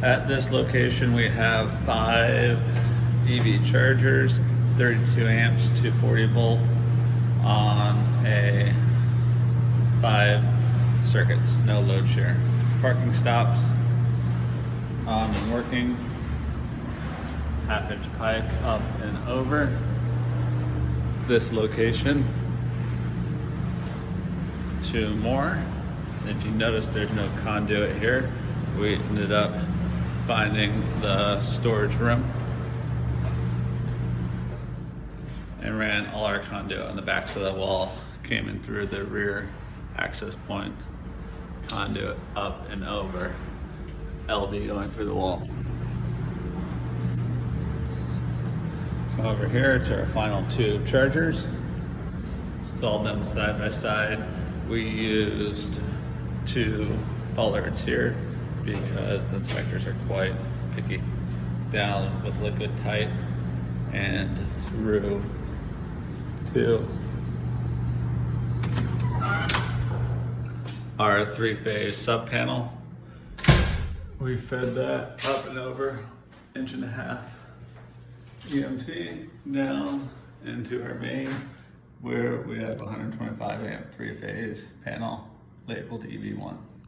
At this location, we have 5 EV chargers, 32 amps to 40 volt on a 5 circuits, no load share. Parking stops on and working. 1/2 inch pipe up and over this location. 2 more. If you notice, there's no conduit here. We ended up finding the storage room and ran all our conduit on the backs of the wall, came in through the rear access point, conduit up and over, LV going through the wall. Over here to our final 2 chargers. Installed them side by side. We used 2 bollards here because the inspectors are quite picky. Down with liquid tight and through to our 3-phase sub panel. We fed that up and over 1.5 inch EMT down into our main, where we have 125 amp 3-phase panel labeled EV1.